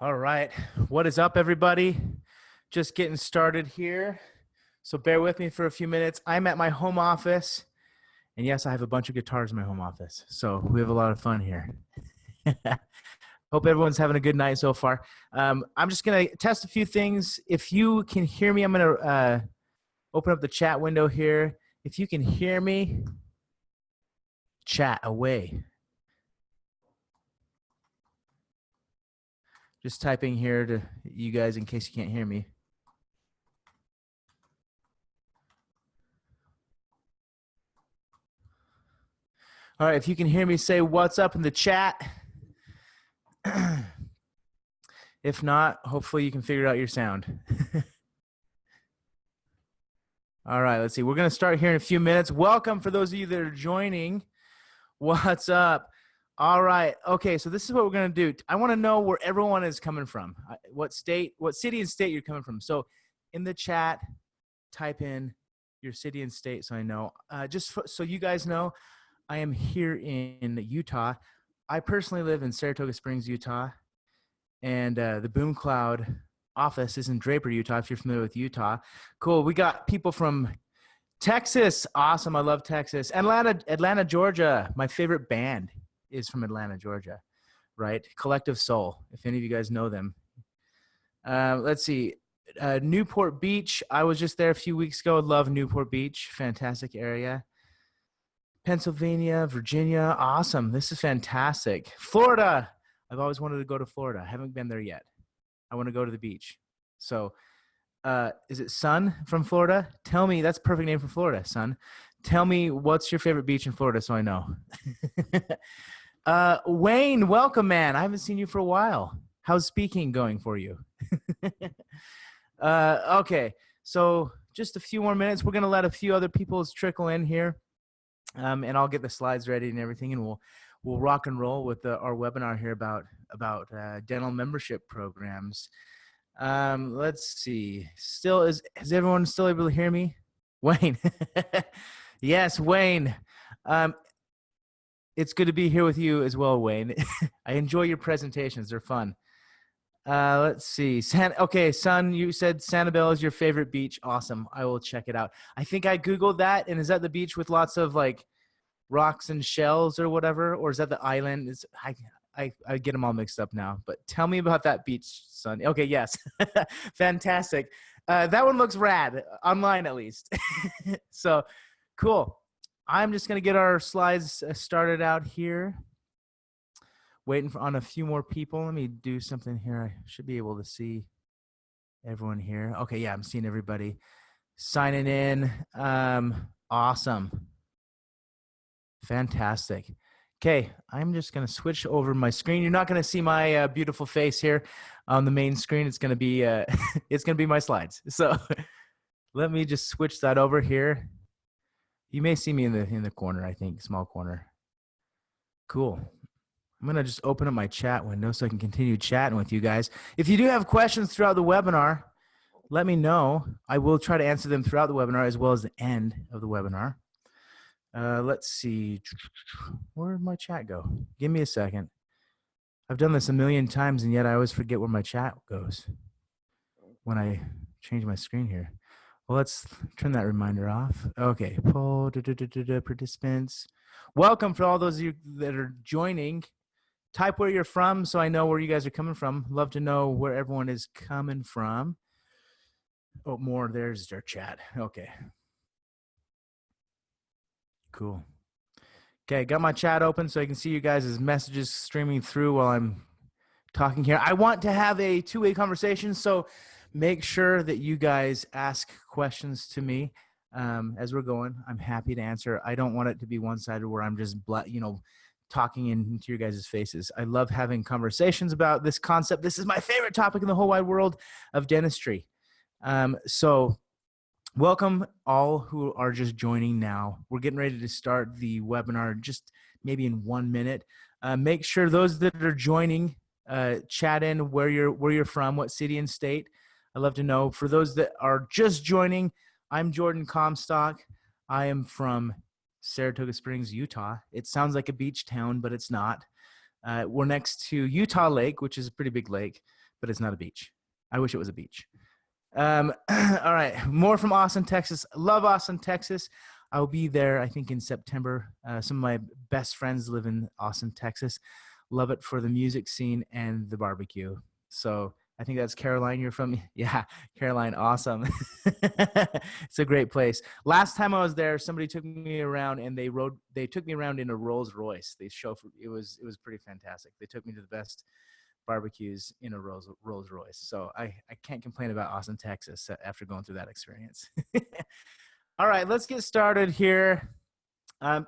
All right. What is up, everybody? Just getting started here. So bear with me for a few minutes. I'm at my home office. And yes, I have a bunch of guitars in my home office. So we have a lot of fun here. Hope everyone's having a good night so far. I'm just going to test a few things. If you can hear me, I'm going to open up the chat window here. If you can hear me, chat away. Just typing here to you guys in case you can't hear me. All right, if you can hear me, say what's up in the chat. If not, hopefully you can figure out your sound. All right, let's see. We're going to start here in a few minutes. Welcome for those of you that are joining. What's up? All right. Okay, so this is what we're going to do. I want to know where everyone is coming from. What state, what city and state you're coming from. So in the chat, type in your city and state so I know. So you guys know, I am here in Utah. I personally live in Saratoga Springs, Utah. And the Boom Cloud office is in Draper, Utah, if you're familiar with Utah. Cool. We got people from Texas. Awesome. I love Texas. Atlanta, Georgia. My favorite band is from Atlanta, Georgia, right? Collective Soul, if any of you guys know them. Let's see. Newport Beach. I was just there a few weeks ago. Love Newport Beach. Fantastic area. Pennsylvania, Virginia. Awesome. This is fantastic. Florida. I've always wanted to go to Florida. I haven't been there yet. I want to go to the beach. So is it Sun from Florida? Tell me, that's a perfect name for Florida, Sun. Tell me what's your favorite beach in Florida so I know. Wayne, welcome, man. I haven't seen you for a while. How's speaking going for you? Okay, so just a few more minutes. We're going to let a few other people trickle in here, and I'll get the slides ready and everything, and we'll rock and roll with our webinar here about dental membership programs. Let's see. Is everyone still able to hear me? Wayne. Yes, Wayne. It's good to be here with you as well, Wayne. I enjoy your presentations. They're fun. Let's see. Okay, Son, you said Sanibel is your favorite beach. Awesome. I will check it out. I think I Googled that. And is that the beach with lots of like rocks and shells or whatever? Or is that the island? I get them all mixed up now. But tell me about that beach, Son. Okay, yes. Fantastic. That one looks rad, online at least. So, cool. I'm just going to get our slides started out here. Waiting on a few more people. Let me do something here. I should be able to see everyone here. Okay, yeah, I'm seeing everybody signing in. Awesome. Fantastic. Okay, I'm just going to switch over my screen. You're not going to see my beautiful face here on the main screen. It's going to be it's going to be my slides. So let me just switch that over here. You may see me in the corner, I think, small corner. Cool. I'm going to just open up my chat window so I can continue chatting with you guys. If you do have questions throughout the webinar, let me know. I will try to answer them throughout the webinar as well as the end of the webinar. Let's see. Where'd my chat go? Give me a second. I've done this a million times, and yet I always forget where my chat goes when I change my screen here. Well, let's turn that reminder off. Okay, poll, participants. Welcome for all those of you that are joining. Type where you're from so I know where you guys are coming from. Love to know where everyone is coming from. Oh, more. There's their chat. Okay. Cool. Okay, got my chat open so I can see you guys' messages streaming through while I'm talking here. I want to have a two-way conversation, so make sure that you guys ask questions to me as we're going. I'm happy to answer. I don't want it to be one-sided where I'm just, talking into your guys' faces. I love having conversations about this concept. This is my favorite topic in the whole wide world of dentistry. So welcome all who are just joining now. We're getting ready to start the webinar just maybe in 1 minute. Make sure those that are joining chat in where you're from, what city and state. I'd love to know. For those that are just joining, I'm Jordan Comstock. I am from Saratoga Springs, Utah. It sounds like a beach town, but it's not. We're next to Utah Lake, which is a pretty big lake. but it's not a beach. I wish it was a beach. All right. More from Austin, Texas. Love Austin, Texas. I'll be there, I think, in September. Some of my best friends live in Austin, Texas. Love it for the music scene and the barbecue. So I think that's Caroline. You're from? Yeah, Caroline. Awesome. It's a great place. Last time I was there, somebody took me around and they took me around in a Rolls Royce. It was pretty fantastic. They took me to the best barbecues in a Rolls Royce. So I can't complain about Austin, Texas after going through that experience. All right, let's get started here.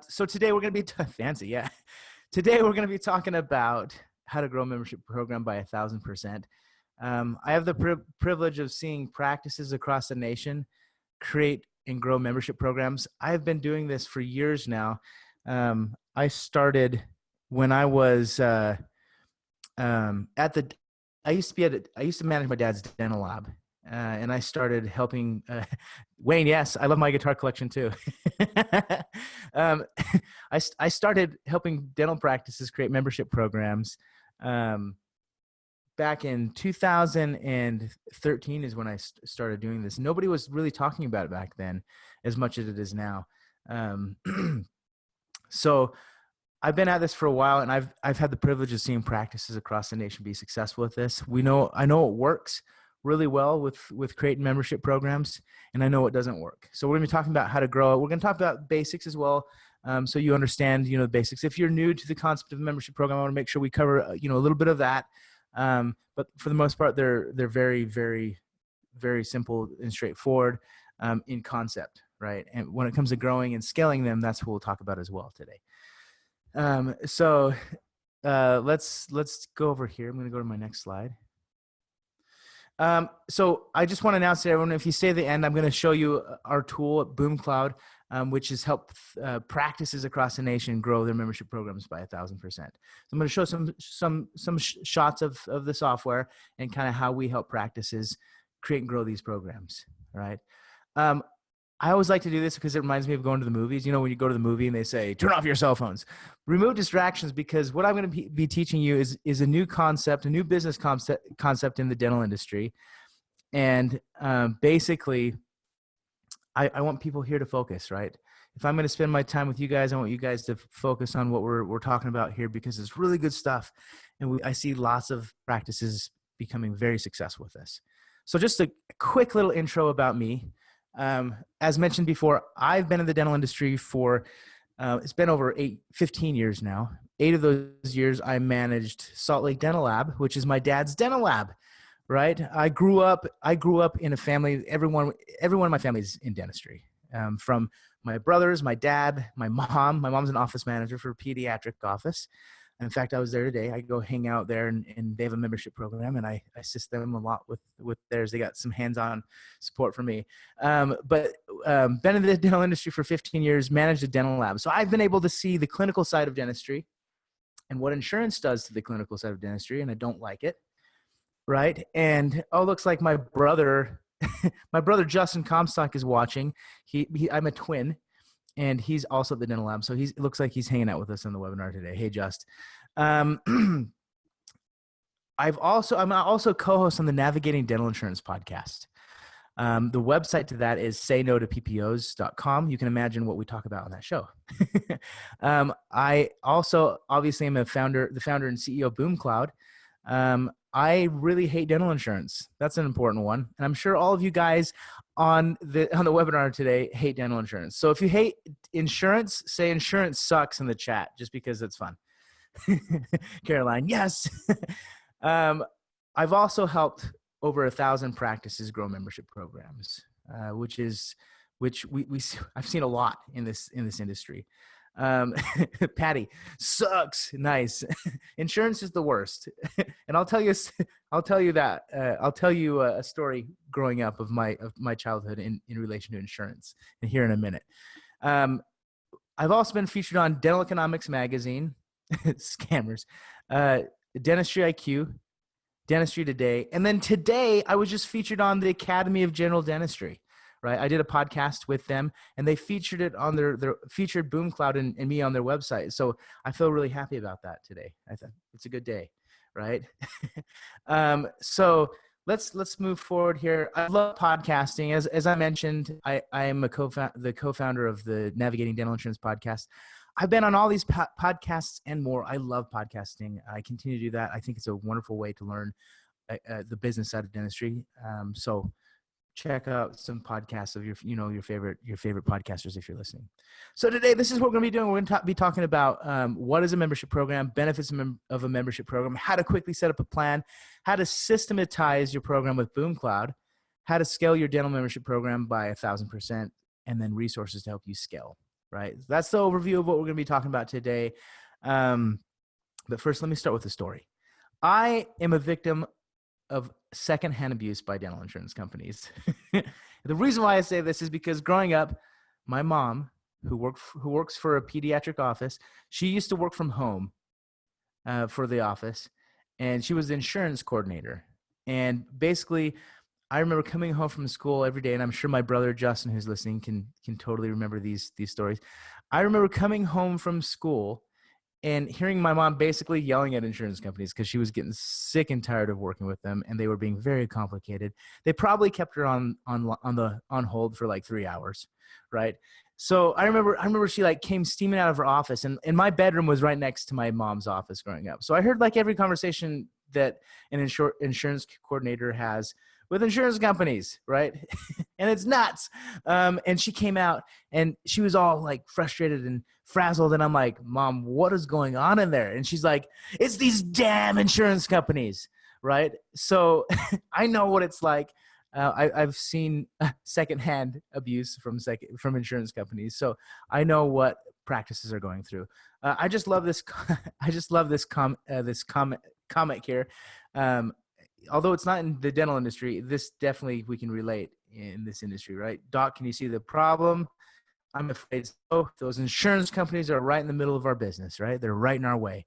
So today we're going to be fancy. Yeah. Today we're going to be talking about how to grow a membership program by 1,000%. I have the privilege of seeing practices across the nation create and grow membership programs. I've been doing this for years now. I started when I was I used to manage my dad's dental lab, and I started helping Wayne. Yes, I love my guitar collection too. I started helping dental practices create membership programs. Back in 2013 is when I started doing this. Nobody was really talking about it back then as much as it is now. So I've been at this for a while, and I've had the privilege of seeing practices across the nation be successful with this. I know it works really well with creating membership programs, and I know it doesn't work. So we're going to be talking about how to grow it. We're going to talk about basics as well, so you understand, the basics. If you're new to the concept of a membership program, I want to make sure we cover, a little bit of that. But for the most part, they're very, very, very simple and straightforward in concept, right? And when it comes to growing and scaling them, that's what we'll talk about as well today. So let's go over here. I'm going to go to my next slide. So I just want to announce to everyone, if you stay at the end, I'm going to show you our tool at BoomCloud, which has helped practices across the nation grow their membership programs by 1,000%. So I'm going to show some shots of the software and kind of how we help practices create and grow these programs. All right. I always like to do this because it reminds me of going to the movies. When you go to the movie and they say, turn off your cell phones, remove distractions, because what I'm going to be teaching you is a new concept, a new business concept in the dental industry. And basically, I want people here to focus, right? If I'm going to spend my time with you guys, I want you guys to focus on what we're talking about here, because it's really good stuff. And I see lots of practices becoming very successful with this. So just a quick little intro about me. As mentioned before, I've been in the dental industry for, it's been over 15 years now. 8 of those years I managed Salt Lake Dental Lab, which is my dad's dental lab, right? I grew up in a family, everyone in my family is in dentistry. From my brothers, my dad, my mom. My mom's an office manager for a pediatric office. In fact, I was there today. I go hang out there, and they have a membership program, and I assist them a lot with theirs. They got some hands-on support from me. But been in the dental industry for 15 years, managed a dental lab. So I've been able to see the clinical side of dentistry and what insurance does to the clinical side of dentistry, and I don't like it, right? And looks like my brother, my brother Justin Comstock is watching. I'm a twin. And he's also at the dental lab. So it looks like he's hanging out with us on the webinar today. Hey, Just. I'm also co-host on the Navigating Dental Insurance podcast. The website to that is sayno2ppos.com. You can imagine what we talk about on that show. I also obviously am the founder and CEO of BoomCloud. I really hate dental insurance. That's an important one. And I'm sure all of you guys on the webinar today hate dental insurance. So if you hate insurance, say insurance sucks in the chat, just because it's fun. Caroline, yes. I've also helped over 1,000 practices grow membership programs, which I've seen a lot in this industry. Patty, sucks. Nice. Insurance is the worst. And I'll tell you that. I'll tell you a story growing up of my childhood in relation to insurance, and here in a minute. I've also been featured on Dental Economics Magazine, scammers, Dentistry IQ, Dentistry Today. And then today I was just featured on the Academy of General Dentistry. Right, I did a podcast with them, and they featured it on their featured BoomCloud and me on their website. So I feel really happy about that today. I thought it's a good day, right? So let's move forward here. I love podcasting. As I mentioned, I am the co-founder of the Navigating Dental Insurance podcast. I've been on all these podcasts and more. I love podcasting. I continue to do that. I think it's a wonderful way to learn the business side of dentistry. So check out some podcasts of your favorite podcasters if you're listening. So today, this is what we're going to be doing. We're going to be talking about what is a membership program, benefits of a membership program, how to quickly set up a plan, how to systematize your program with BoomCloud, how to scale your dental membership program by 1,000%, and then resources to help you scale. Right. That's the overview of what we're going to be talking about today. But first, let me start with the story. I am a victim of secondhand abuse by dental insurance companies. The reason why I say this is because growing up, my mom, who works for a pediatric office, she used to work from home for the office, and she was the insurance coordinator. And basically, I remember coming home from school every day, and I'm sure my brother Justin, who's listening, can totally remember these stories. I remember coming home from school and hearing my mom basically yelling at insurance companies because she was getting sick and tired of working with them, and they were being very complicated. They probably kept her on hold for like 3 hours, right? So I remember she like came steaming out of her office, and my bedroom was right next to my mom's office growing up. So I heard like every conversation that an insurance coordinator has with insurance companies, right? And it's nuts. And she came out and she was all like frustrated and frazzled. And I'm like, Mom, what is going on in there? And she's like, it's these damn insurance companies, right? So I know what it's like. I've seen secondhand abuse from insurance companies. So I know what practices are going through. I just love this. I just love this comment here. Although it's not in the dental industry, this definitely we can relate in this industry, right? Doc, can you see the problem? I'm afraid so. Those insurance companies are right in the middle of our business, right? They're right in our way,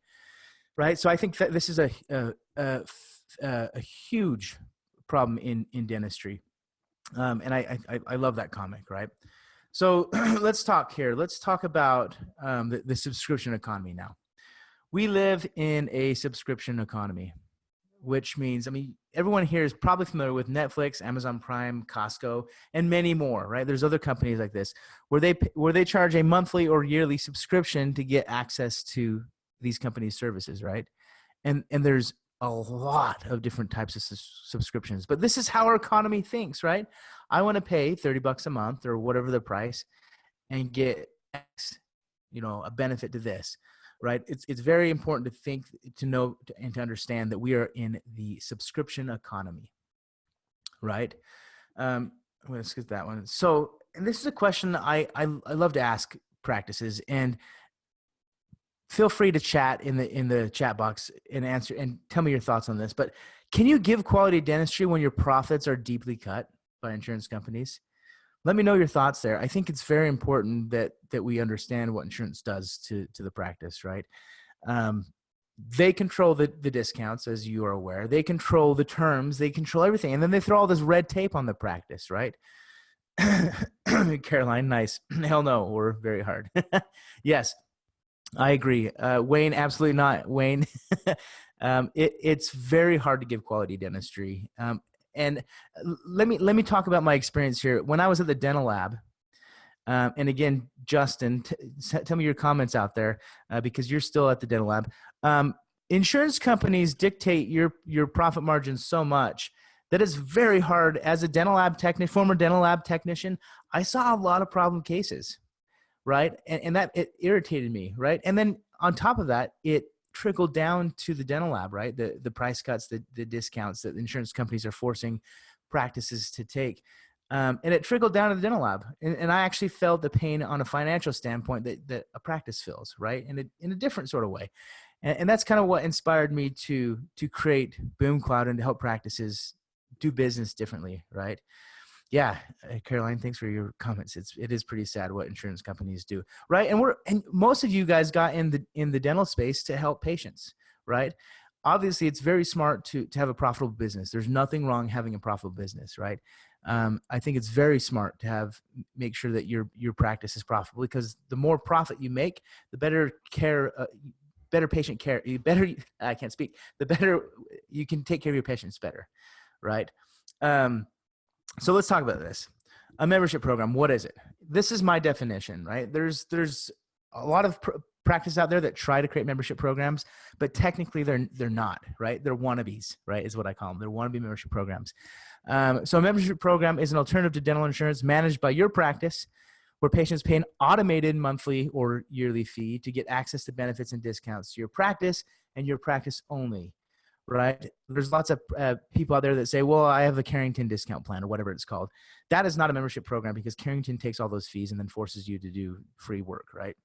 right? So I think that this is a huge problem in dentistry, and I love that comic, right? So let's talk here. Let's talk about the subscription economy now. We live in a subscription economy, which means, I mean, everyone here is probably familiar with Netflix, Amazon Prime, Costco, and many more, right? There's other companies like this where they charge a monthly or yearly subscription to get access to these companies' services, right? And there's a lot of different types of subscriptions, but this is how our economy thinks, right? I want to pay $30 a month or whatever the price and get X, a benefit to this. Right. It's very important to think, to know, and to understand that we are in the subscription economy. Right. I'm going to skip that one. So, and this is a question I love to ask practices, and feel free to chat in the chat box and answer and tell me your thoughts on this. But can you give quality dentistry when your profits are deeply cut by insurance companies? Let me know your thoughts there. I think it's very important that we understand what insurance does to the practice, right? They control the discounts, as you are aware. They control the terms. They control everything. And then they throw all this red tape on the practice, right? Caroline, nice. Hell no, we're very hard. Yes, I agree. Wayne, absolutely not. Wayne, it's very hard to give quality dentistry. And let me talk about my experience here. When I was at the dental lab, and again, Justin, tell me your comments out there because you're still at the dental lab. Insurance companies dictate your profit margins so much that it's very hard. As a former dental lab technician, I saw a lot of problem cases, right? And that it irritated me, right? And then on top of that, it trickled down to the dental lab, right? The price cuts, the discounts that insurance companies are forcing practices to take. And it trickled down to the dental lab. And I actually felt the pain on a financial standpoint that a practice feels, right? In a different sort of way. And that's kind of what inspired me to create BoomCloud and to help practices do business differently, right? Yeah, Caroline, thanks for your comments. It is pretty sad what insurance companies do, right? And most of you guys got in the dental space to help patients, right? Obviously, it's very smart to have a profitable business. There's nothing wrong having a profitable business, right? I think it's very smart to make sure that your practice is profitable, because the more profit you make, the better care better patient care, I can't speak, the better you can take care of your patients better, right? So let's talk about this. A membership program, what is it? This is my definition, right? There's a lot of practice out there that try to create membership programs, but technically they're not, right? They're wannabes, right? Is what I call them. They're wannabe membership programs. So a membership program is an alternative to dental insurance managed by your practice, where patients pay an automated monthly or yearly fee to get access to benefits and discounts to your practice and your practice only, right? There's lots of people out there that say, well, I have a Carrington discount plan or whatever it's called. That is not a membership program because Carrington takes all those fees and then forces you to do free work, right?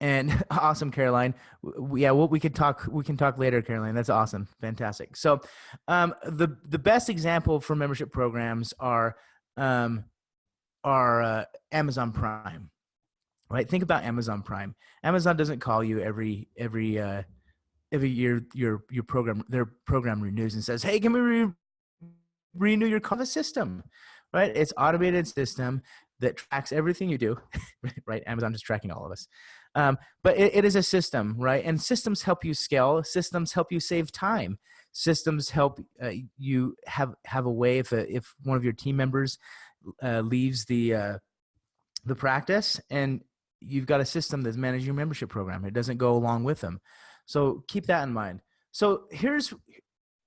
And awesome, Caroline. We can talk later, Caroline. That's awesome. Fantastic. So, the best example for membership programs are Amazon Prime, right? Think about Amazon Prime. Amazon doesn't call you every year their program renews and says, hey, can we renew your system, right? It's automated system that tracks everything you do, right? Amazon is tracking all of us. But it is a system, right? And systems help you scale. Systems help you save time. Systems help you have a way if one of your team members leaves the practice, and you've got a system that's managing your membership program. It doesn't go along with them. So keep that in mind. So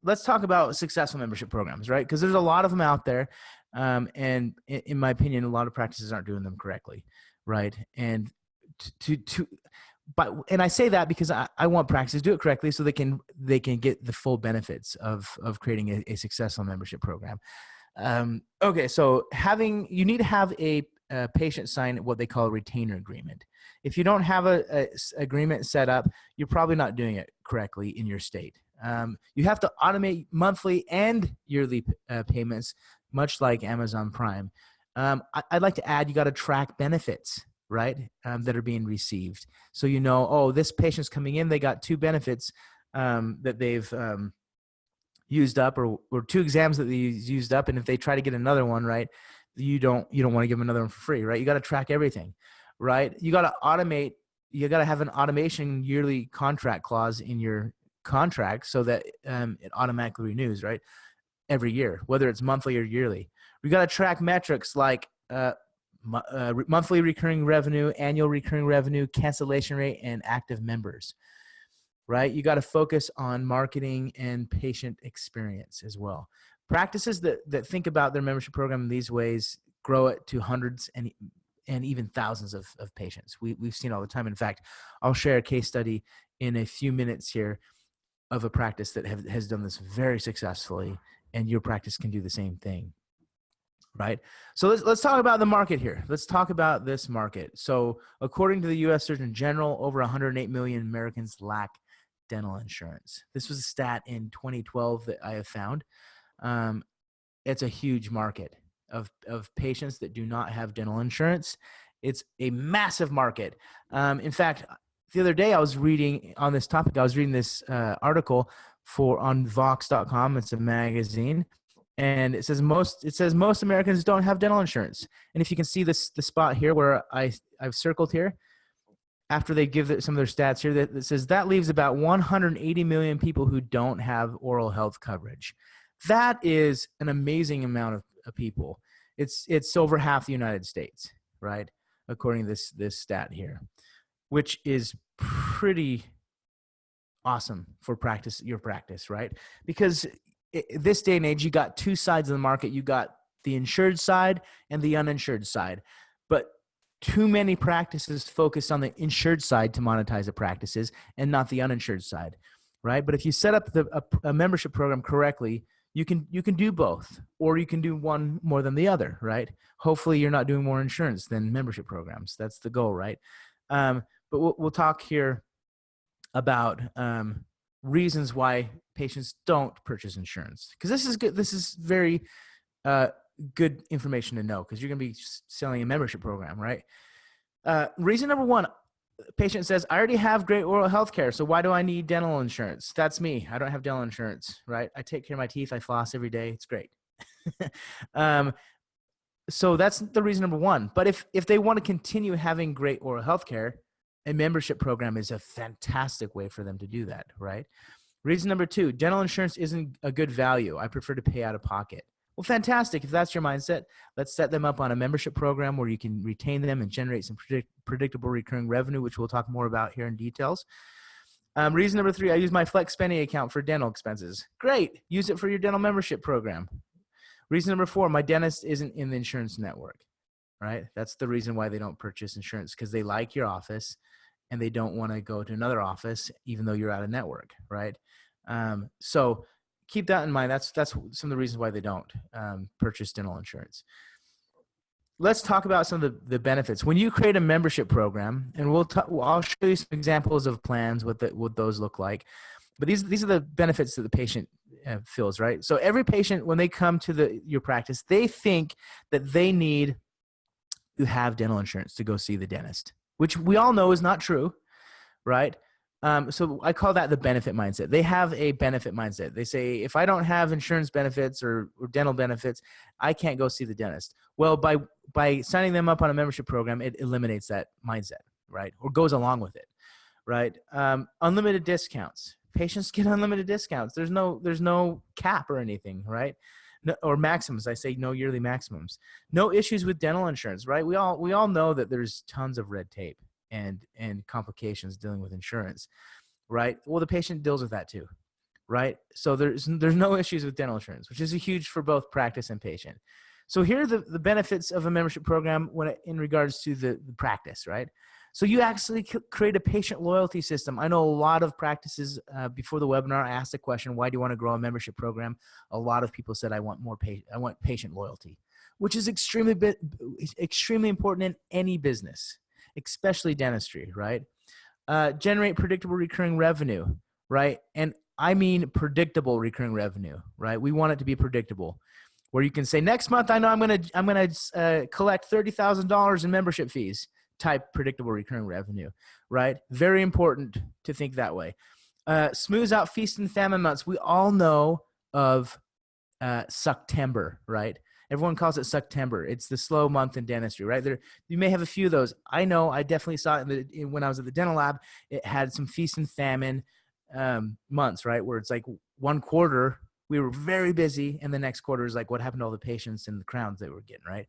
let's talk about successful membership programs, right? Because there's a lot of them out there. And in my opinion, a lot of practices aren't doing them correctly, right? And and I say that because I want practices to do it correctly so they can get the full benefits of creating a successful membership program. Okay, so you need to have a patient sign what they call a retainer agreement. If you don't have a agreement set up, you're probably not doing it correctly in your state. You have to automate monthly and yearly payments, much like Amazon Prime. I'd like to add, you got to track benefits, right, that are being received. So this patient's coming in, they got 2 benefits that they've used up, or 2 exams that they used up, and if they try to get another one, right, you don't want to give them another one for free, right? You got to track everything, right? You got to automate. You got to have an automation yearly contract clause in your contract so that it automatically renews, right, every year, whether it's monthly or yearly. We got to track metrics like monthly recurring revenue, annual recurring revenue, cancellation rate, and active members, right? You got to focus on marketing and patient experience as well. Practices that think about their membership program in these ways grow it to hundreds and even thousands of patients. We've seen all the time. In fact, I'll share a case study in a few minutes here of a practice that has done this very successfully, and your practice can do the same thing, right? So let's talk about the market here. Let's talk about this market. So according to the U.S. Surgeon General, over 108 million Americans lack dental insurance. This was a stat in 2012 that I have found. It's a huge market of patients that do not have dental insurance. It's a massive market. In fact, the other day I was reading on this topic. I was reading this article on Vox.com. It's a magazine, and it says most Americans don't have dental insurance. And if you can see the spot here where I've circled here, after they give some of their stats here, that says that leaves about 180 million people who don't have oral health coverage. That is an amazing amount of people. It's over half the United States, right? According to this stat here, which is pretty awesome for your practice, right? Because this day and age, you got 2 sides of the market. You got the insured side and the uninsured side. But too many practices focus on the insured side to monetize the practices and not the uninsured side, right? But if you set up a membership program correctly, you can do both, or you can do one more than the other, right? Hopefully you're not doing more insurance than membership programs. That's the goal, right? But we'll talk here about reasons why patients don't purchase insurance, because this is good. This is very good information to know, because you're going to be selling a membership program, right? Reason number 1, patient says, I already have great oral health care, so why do I need dental insurance? That's me. I don't have dental insurance, right? I take care of my teeth. I floss every day. It's great. So that's the reason number one. But if they want to continue having great oral health care, a membership program is a fantastic way for them to do that, right? Reason number two, dental insurance isn't a good value. I prefer to pay out of pocket. Well, fantastic. If that's your mindset, let's set them up on a membership program where you can retain them and generate some predictable recurring revenue, which we'll talk more about here in details. Reason number three, I use my flex spending account for dental expenses. Great. Use it for your dental membership program. Reason number four, my dentist isn't in the insurance network, right? That's the reason why they don't purchase insurance, because they like your office and they don't want to go to another office, even though you're out of network, right? So keep that in mind. That's some of the reasons why they don't purchase dental insurance. Let's talk about some of the benefits. When you create a membership program, and I'll show you some examples of plans, what those look like. But these are the benefits that the patient feels, right? So every patient, when they come to your practice, they think that they need to have dental insurance to go see the dentist, which we all know is not true, right? So I call that the benefit mindset. They have a benefit mindset. They say, if I don't have insurance benefits or dental benefits, I can't go see the dentist. Well, by signing them up on a membership program, it eliminates that mindset, right? Or goes along with it, right? Unlimited discounts. Patients get unlimited discounts. There's no cap or anything, right? No, or maximums. I say no yearly maximums. No issues with dental insurance, right? We all know that there's tons of red tape and complications dealing with insurance, right? Well, the patient deals with that too, right? So there's no issues with dental insurance, which is a huge for both practice and patient. So here are the benefits of a membership program in regards to the practice, right? So you actually create a patient loyalty system. I know a lot of practices before the webinar, I asked the question, why do you want to grow a membership program? A lot of people said, I want patient loyalty, which is extremely important in any business, especially dentistry, right? Generate predictable recurring revenue, right? And I mean predictable recurring revenue, right? We want it to be predictable, where you can say, next month, I know I'm gonna collect $30,000 in membership fees. Type predictable recurring revenue, right? Very important to think that way. Smooths out feast and famine months. We all know of September, right? Everyone calls it September. It's the slow month in dentistry, right? You may have a few of those. I know. I definitely saw it when I was at the dental lab. It had some feast and famine months, right? Where it's like one quarter we were very busy, and the next quarter is like what happened to all the patients and the crowns they were getting, right?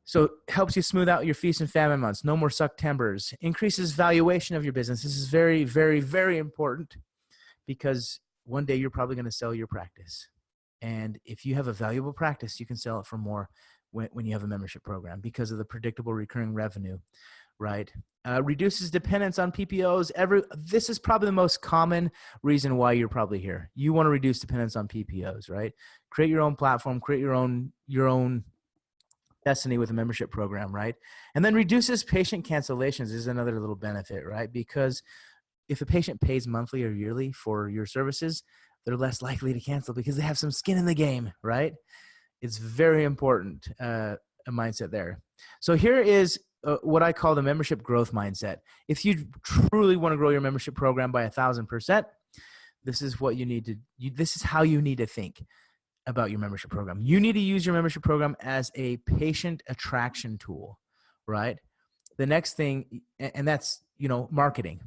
So helps you smooth out your feast and famine months. No more Septembers. Increases valuation of your business. This is very, very, very important, because one day you're probably going to sell your practice. And if you have a valuable practice, you can sell it for more when you have a membership program, because of the predictable recurring revenue, right? Reduces dependence on PPOs. This is probably the most common reason why you're probably here. You want to reduce dependence on PPOs, right? Create your own platform, create your own destiny with a membership program, right? And then reduces patient cancellations is another little benefit, right? Because if a patient pays monthly or yearly for your services, they're less likely to cancel because they have some skin in the game, right? It's very important, a mindset there. So here is what I call the membership growth mindset. If you truly want to grow your membership program by 1,000%, this is what you need to, this is how you need to think about your membership program. You need to use your membership program as a patient attraction tool, right? The next thing, and that's, marketing,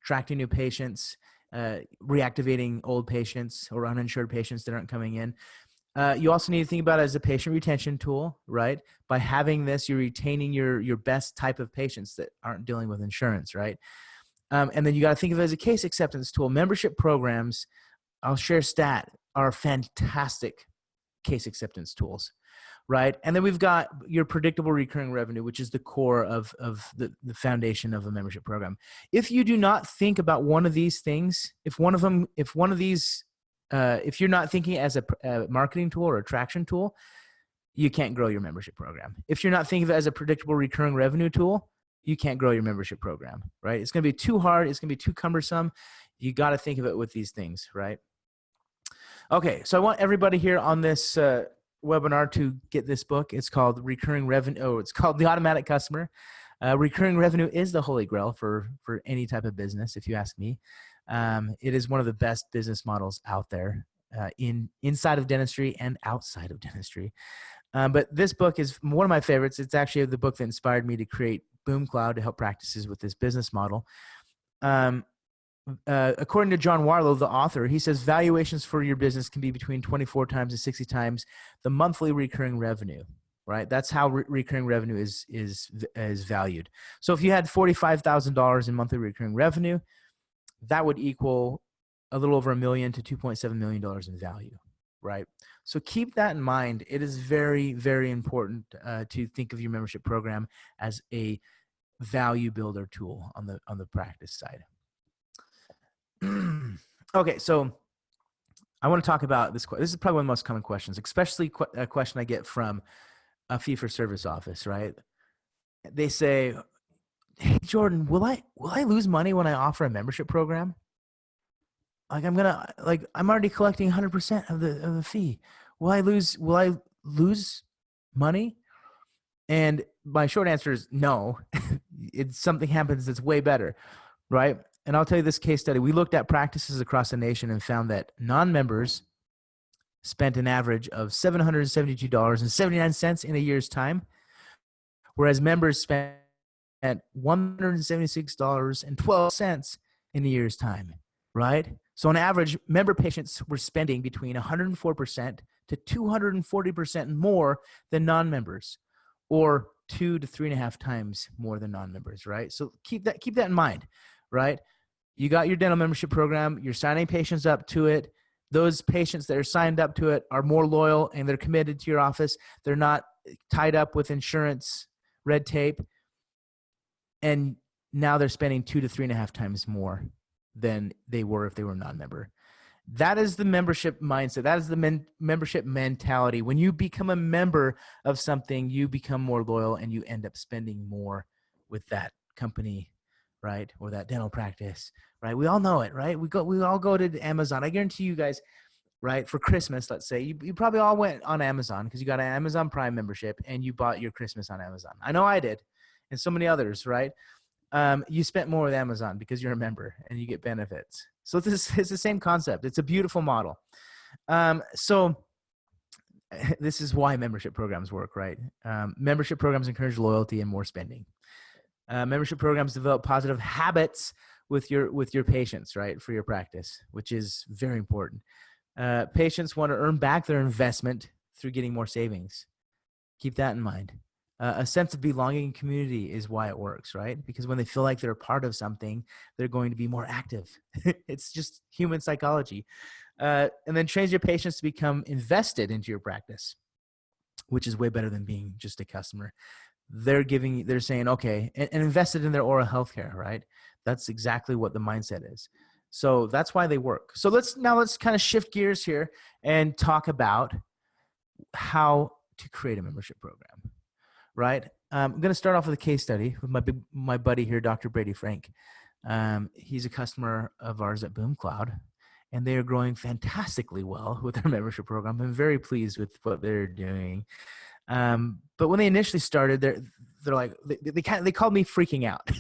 attracting new patients, reactivating old patients or uninsured patients that aren't coming in. You also need to think about it as a patient retention tool, right? By having this, you're retaining your best type of patients that aren't dealing with insurance, right? And then you got to think of it as a case acceptance tool. Membership programs, I'll share a stat, are fantastic case acceptance tools, right? And then we've got your predictable recurring revenue, which is the core of the foundation of a membership program. If you do not think about one of these things, if you're not thinking as a marketing tool or attraction tool, you can't grow your membership program. If you're not thinking of it as a predictable recurring revenue tool, you can't grow your membership program, right? It's going to be too hard. It's going to be too cumbersome. You got to think of it with these things, right? Okay, so I want everybody here on this webinar to get this book. It's called Recurring Revenue. Oh, it's called The Automatic Customer. Recurring revenue is the holy grail for any type of business, if you ask me. It is one of the best business models out there. inside of dentistry and outside of dentistry. But this book is one of my favorites. It's actually the book that inspired me to create BoomCloud to help practices with this business model. According to John Warlow, the author, he says valuations for your business can be between 24 times and 60 times the monthly recurring revenue, right? That's how recurring revenue is valued. So if you had $45,000 in monthly recurring revenue, that would equal a little over $1 million to $2.7 million in value, right? So keep that in mind. It is very, very important to think of your membership program as a value builder tool on the practice side. Okay, so I want to talk about this. This is probably one of the most common questions, especially a question I get from a fee-for-service office, right? They say, "Hey, Jordan, will I lose money when I offer a membership program? Like I'm already collecting 100% of the fee. Will I lose money?" And my short answer is no. It's something happens that's way better, right? And I'll tell you this case study. We looked at practices across the nation and found that non-members spent an average of $772.79 in a year's time, whereas members spent $176.12 in a year's time, right? So on average, member patients were spending between 104% to 240% more than non-members, or 2 to 3.5 times more than non-members, right? So keep that in mind, right? You got your dental membership program, you're signing patients up to it. Those patients that are signed up to it are more loyal and they're committed to your office. They're not tied up with insurance red tape. And now they're spending 2 to 3.5 times more than they were if they were a non-member. That is the membership mindset. That is the membership mentality. When you become a member of something, you become more loyal and you end up spending more with that company, right? Or that dental practice, right? We all know it, right? We all go to Amazon. I guarantee you guys, right? For Christmas, let's say you probably all went on Amazon because you got an Amazon Prime membership and you bought your Christmas on Amazon. I know I did, and so many others, right? You spent more with Amazon because you're a member and you get benefits. So it's the same concept. It's a beautiful model. So this is why membership programs work, right? Membership programs encourage loyalty and more spending. Membership programs develop positive habits with your patients, right, for your practice, which is very important. Patients want to earn back their investment through getting more savings. Keep that in mind. A sense of belonging and community is why it works, right? Because when they feel like they're a part of something, they're going to be more active. It's just human psychology. And then trains your patients to become invested into your practice, which is way better than being just a customer. They're saying, okay, and invested in their oral health care, right? That's exactly what the mindset is. So that's why they work. So let's kind of shift gears here and talk about how to create a membership program, right? I'm going to start off with a case study with my buddy here, Dr. Brady Frank. He's a customer of ours at BoomCloud, and they are growing fantastically well with their membership program. I'm very pleased with what they're doing. But when they initially started, they're like, they called me freaking out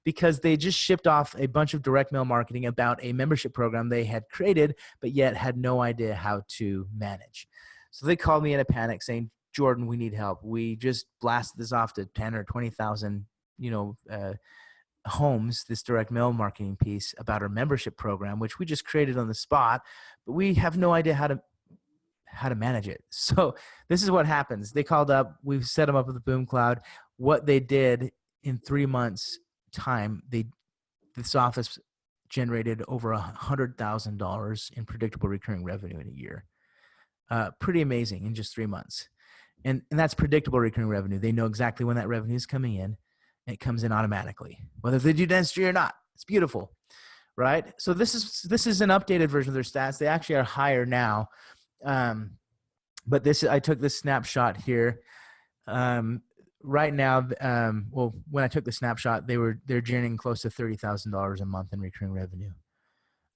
because they just shipped off a bunch of direct mail marketing about a membership program they had created, but yet had no idea how to manage. So they called me in a panic saying, "Jordan, we need help. We just blasted this off to 10 or 20,000, homes, this direct mail marketing piece about our membership program, which we just created on the spot, but we have no idea how to manage it." So this is what happens. They called up, we've set them up with the BoomCloud. What they did in 3 months time, this office generated over $100,000 in predictable recurring revenue in a year. Pretty amazing in just 3 months. And that's predictable recurring revenue. They know exactly when that revenue is coming in, and it comes in automatically, whether they do dentistry or not. It's beautiful, right? So this is an updated version of their stats. They actually are higher now. But I took this snapshot here. Right now, when I took the snapshot, they're generating close to $30,000 a month in recurring revenue.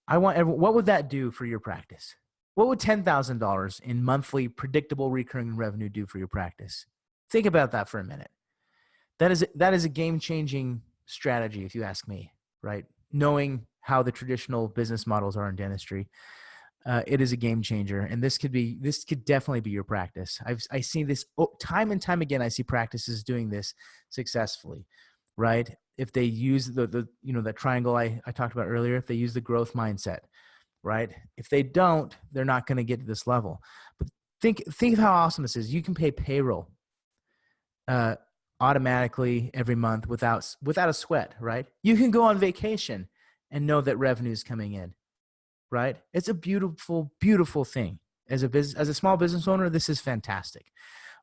What would that do for your practice? What would $10,000 in monthly predictable recurring revenue do for your practice? Think about that for a minute. That is a game-changing strategy, if you ask me, right? Knowing how the traditional business models are in dentistry. it is a game changer. And this could definitely be your practice. I see this time and time again. I see practices doing this successfully, right? If they use that triangle I talked about earlier, if they use the growth mindset, right? If they don't, they're not going to get to this level. But think of how awesome this is. You can pay payroll automatically every month without a sweat, right? You can go on vacation and know that revenue is coming in, right? It's a beautiful, beautiful thing. As a small business owner, this is fantastic,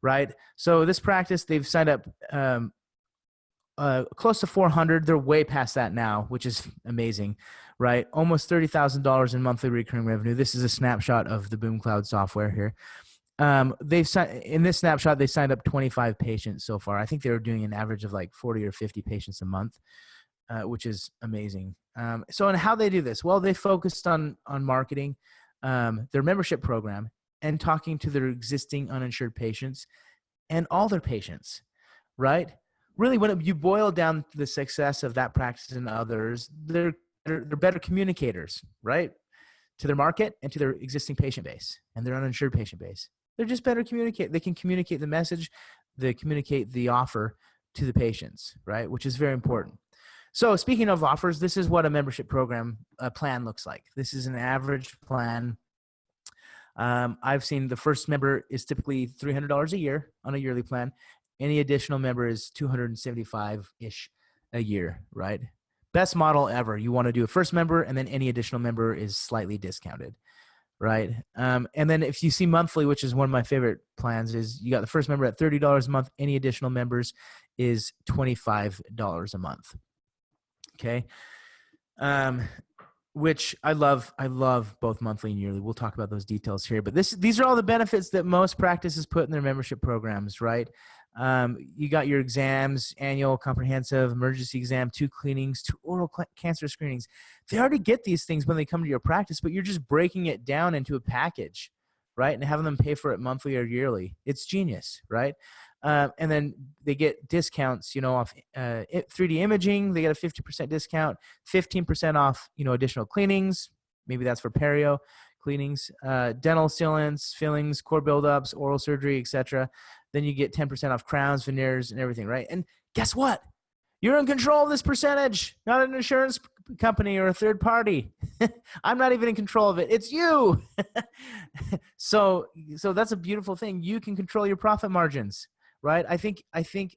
right? So this practice, they've signed up close to 400. They're way past that now, which is amazing, right? Almost $30,000 in monthly recurring revenue. This is a snapshot of the BoomCloud software here. In this snapshot, they signed up 25 patients so far. I think they were doing an average of like 40 or 50 patients a month, which is amazing. So and how they do this? Well, they focused on marketing their membership program and talking to their existing uninsured patients and all their patients, right? Really, when you boil down the success of that practice and others, they're better communicators, right? To their market and to their existing patient base and their uninsured patient base. They're just better communicate. They can communicate the message, they communicate the offer to the patients, right? Which is very important. So speaking of offers, this is what a membership program plan looks like. This is an average plan. I've seen the first member is typically $300 a year on a yearly plan. Any additional member is $275-ish a year, right? Best model ever. You want to do a first member, and then any additional member is slightly discounted, right? And then if you see monthly, which is one of my favorite plans, is you got the first member at $30 a month. Any additional members is $25 a month. Okay. Which I love both monthly and yearly. We'll talk about those details here, but these are all the benefits that most practices put in their membership programs, right? You got your exams, annual, comprehensive, emergency exam, 2 cleanings, 2 oral cancer screenings. They already get these things when they come to your practice, but you're just breaking it down into a package, right? And having them pay for it monthly or yearly. It's genius, right? And then they get discounts, off 3D imaging. They get a 50% discount, 15% off, additional cleanings. Maybe that's for perio cleanings, dental sealants, fillings, core buildups, oral surgery, etc. Then you get 10% off crowns, veneers, and everything, right? And guess what? You're in control of this percentage, not an insurance company or a third party. I'm not even in control of it. It's you. So that's a beautiful thing. You can control your profit margins, right? I think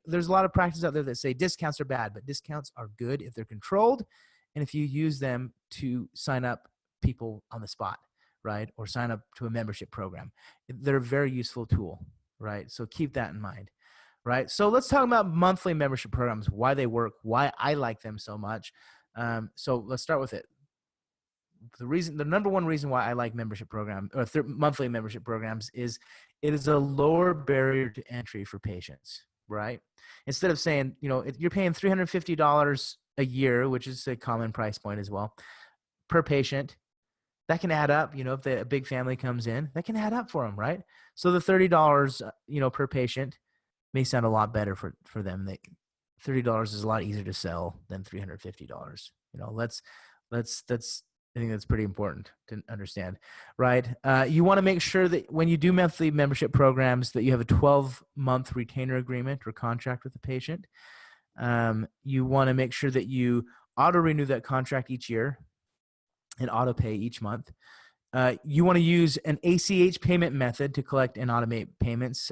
there's a lot of practices out there that say discounts are bad, but discounts are good if they're controlled and if you use them to sign up people on the spot, right? Or sign up to a membership program. They're a very useful tool, right? So keep that in mind, right? So let's talk about monthly membership programs, why they work, why I like them so much. So let's start with it. The number one reason why I like membership program or monthly membership programs is it is a lower barrier to entry for patients, right? Instead of saying, if you're paying $350 a year, which is a common price point as well, per patient, that can add up. If a big family comes in, that can add up for them, right? So the $30, per patient may sound a lot better for them. $30 is a lot easier to sell than $350. I think that's pretty important to understand, right? You want to make sure that when you do monthly membership programs that you have a 12-month retainer agreement or contract with the patient. You want to make sure that you auto-renew that contract each year and auto-pay each month. You want to use an ACH payment method to collect and automate payments.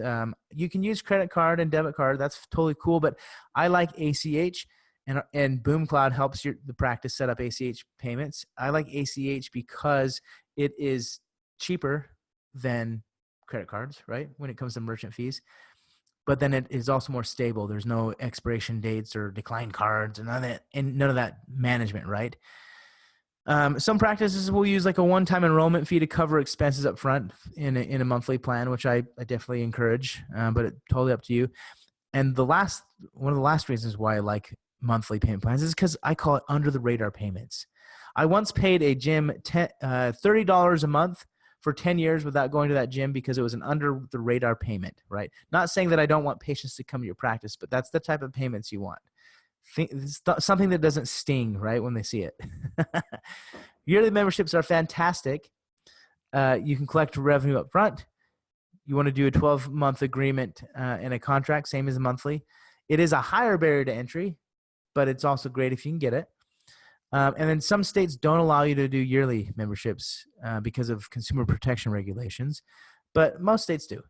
You can use credit card and debit card. That's totally cool, but I like ACH. And BoomCloud helps the practice set up ACH payments. I like ACH because it is cheaper than credit cards, right? When it comes to merchant fees. But then it is also more stable. There's no expiration dates or declined cards and none of that management, right? Some practices will use like a one-time enrollment fee to cover expenses up front in a monthly plan, which I definitely encourage, but it's totally up to you. And one of the last reasons why I like monthly payment plans is because I call it under the radar payments. I once paid a gym $30 a month for 10 years without going to that gym because it was an under the radar payment, right? Not saying that I don't want patients to come to your practice, but that's the type of payments you want. Something that doesn't sting, right, when they see it. Yearly memberships are fantastic. You can collect revenue up front. You want to do a 12-month agreement and a contract, same as monthly. It is a higher barrier to entry, but it's also great if you can get it. And then some states don't allow you to do yearly memberships because of consumer protection regulations, but most states do,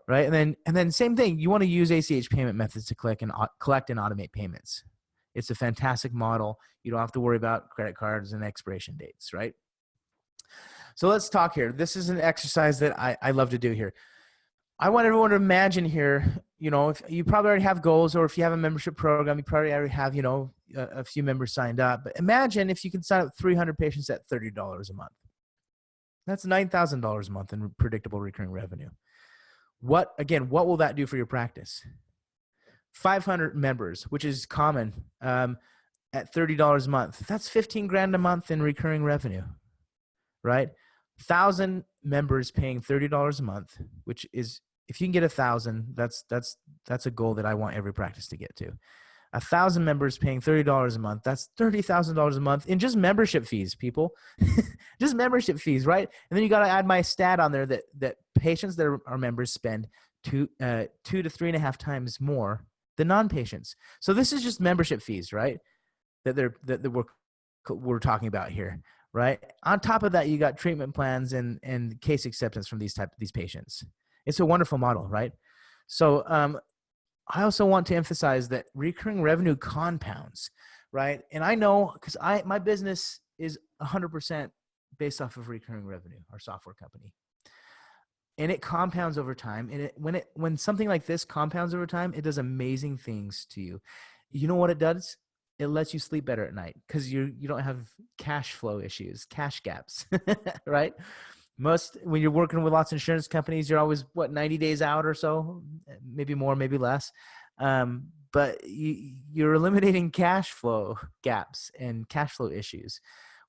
right? And then same thing, you want to use ACH payment methods to collect and automate payments. It's a fantastic model. You don't have to worry about credit cards and expiration dates, right? So let's talk here. This is an exercise that I love to do here. I want everyone to imagine here, if you probably already have goals, or if you have a membership program, you probably already have, a few members signed up. But imagine if you could sign up 300 patients at $30 a month. That's $9,000 a month in predictable recurring revenue. What will that do for your practice? 500 members, which is common, at $30 a month. That's 15 grand a month in recurring revenue, right? 1,000 members paying $30 a month, which is, if you can get 1,000, that's a goal that I want every practice to get to. 1,000 members paying $30 a month. That's $30,000 a month in just membership fees, people. Just membership fees, right? And then you got to add my stat on there that patients that are members spend 2 to 3.5 times more than non-patients. So this is just membership fees, right? That we're talking about here, right? On top of that, you got treatment plans and case acceptance from these patients. It's a wonderful model, right? So I also want to emphasize that recurring revenue compounds, right? And I know because my business is 100% based off of recurring revenue, our software company. And it compounds over time. And when something like this compounds over time, it does amazing things to you. You know what it does? It lets you sleep better at night because you don't have cash flow issues, cash gaps, right? When you're working with lots of insurance companies, you're always 90 days out or so, maybe more, maybe less. But you're eliminating cash flow gaps and cash flow issues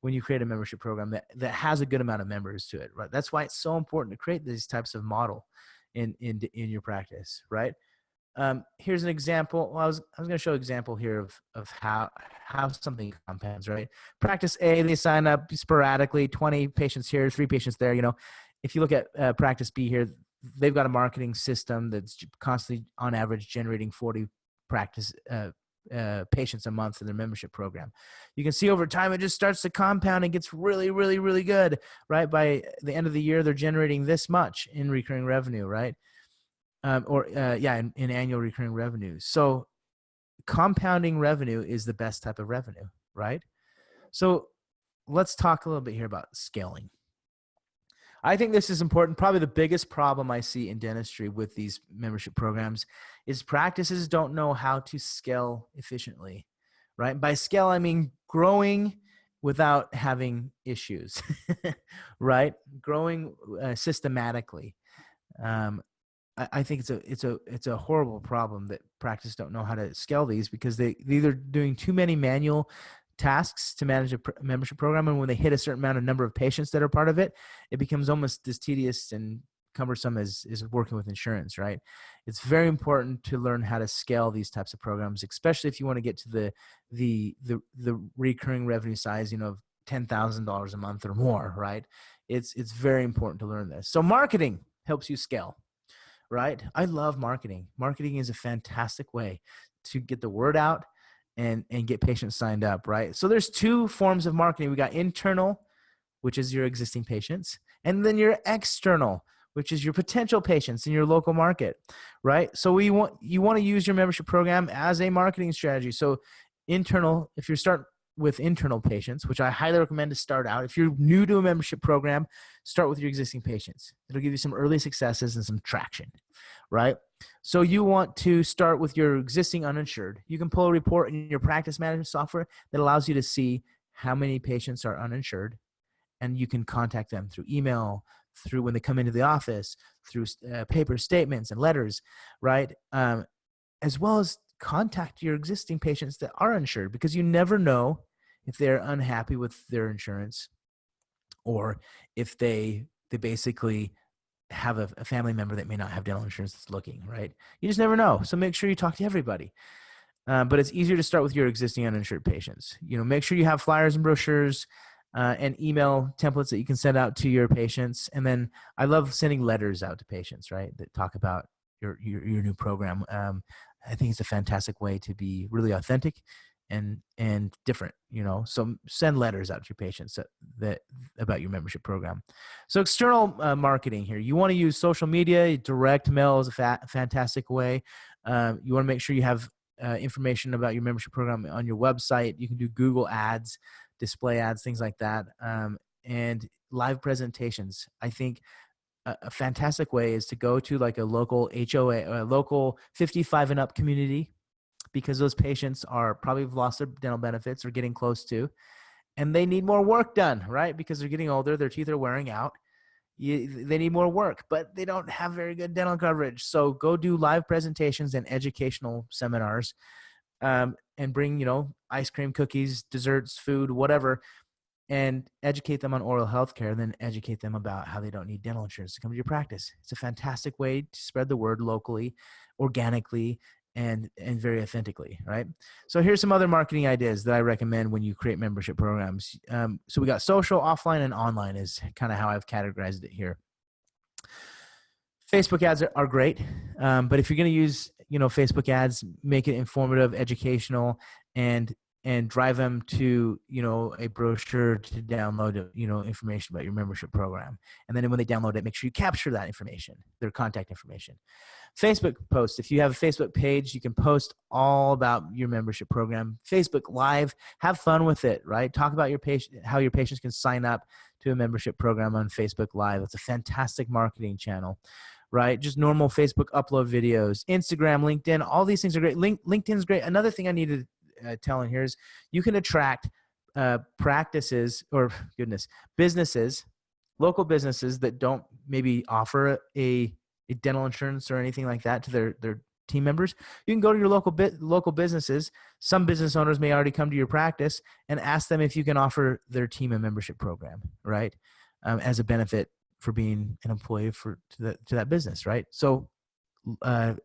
when you create a membership program that has a good amount of members to it, right? That's why it's so important to create these types of model in your practice, right? Here's an example. Well, I was going to show an example here of how something compounds, right? Practice A, they sign up sporadically, 20 patients here, 3 patients there. If you look at practice B here, they've got a marketing system that's constantly, on average, generating 40 practice patients a month in their membership program. You can see over time, it just starts to compound and gets really, really, really good, right? By the end of the year, they're generating this much in recurring revenue, right? In annual recurring revenue. So compounding revenue is the best type of revenue, right? So let's talk a little bit here about scaling. I think this is important. Probably the biggest problem I see in dentistry with these membership programs is practices don't know how to scale efficiently, right? By scale, I mean growing without having issues, right? Growing systematically. I think it's a horrible problem that practice don't know how to scale these because they're either doing too many manual tasks to manage a membership program, and when they hit a certain number of patients that are part of it, it becomes almost as tedious and cumbersome as working with insurance, right? It's very important to learn how to scale these types of programs, especially if you want to get to the recurring revenue size, of $10,000 a month or more, right? It's very important to learn this. So marketing helps you scale. Right? I love marketing. Marketing is a fantastic way to get the word out and get patients signed up, right? So there's 2 forms of marketing. We got internal, which is your existing patients, and then your external, which is your potential patients in your local market, right? So you want to use your membership program as a marketing strategy. So internal, if you start with internal patients, which I highly recommend to start out. If you're new to a membership program, start with your existing patients. It'll give you some early successes and some traction, right? So you want to start with your existing uninsured. You can pull a report in your practice management software that allows you to see how many patients are uninsured, and you can contact them through email, through when they come into the office, through paper statements and letters, right? As well as contact your existing patients that are insured, because you never know if they're unhappy with their insurance or if they basically have a family member that may not have dental insurance that's looking, right? You just never know. So make sure you talk to everybody. But it's easier to start with your existing uninsured patients. Make sure you have flyers and brochures and email templates that you can send out to your patients. And then I love sending letters out to patients, right, that talk about your new program. I think it's a fantastic way to be really authentic and different, so send letters out to your patients that about your membership program. So external marketing here, you want to use social media. Direct mail is a fantastic way. You want to make sure you have information about your membership program on your website. You can do Google ads, display ads, things like that. And live presentations. I think a fantastic way is to go to like a local HOA, a local 55 and up community, because those patients are probably have lost their dental benefits or getting close to, and they need more work done, right? Because they're getting older, their teeth are wearing out. They need more work, but they don't have very good dental coverage. So go do live presentations and educational seminars, and bring, ice cream, cookies, desserts, food, whatever, and educate them on oral health care, and then educate them about how they don't need dental insurance to come to your practice. It's a fantastic way to spread the word locally, organically, and very authentically, right? So here's some other marketing ideas that I recommend when you create membership programs. So we got social, offline, and online is kind of how I've categorized it here. Facebook ads are great, but if you're going to use, Facebook ads, make it informative, educational, and drive them to, a brochure to download, information about your membership program. And then when they download it, make sure you capture that information, their contact information. Facebook posts. If you have a Facebook page, you can post all about your membership program. Facebook Live, have fun with it, right? Talk about how your patients can sign up to a membership program on Facebook Live. It's a fantastic marketing channel, right? Just normal Facebook upload videos, Instagram, LinkedIn, all these things are great. LinkedIn's great. Another thing I need to tell in here is you can attract businesses, local businesses that don't maybe offer a dental insurance or anything like that to their team members. You can go to your local businesses. Some business owners may already come to your practice and ask them if you can offer their team a membership program, right? As a benefit for being an employee to that business, right? So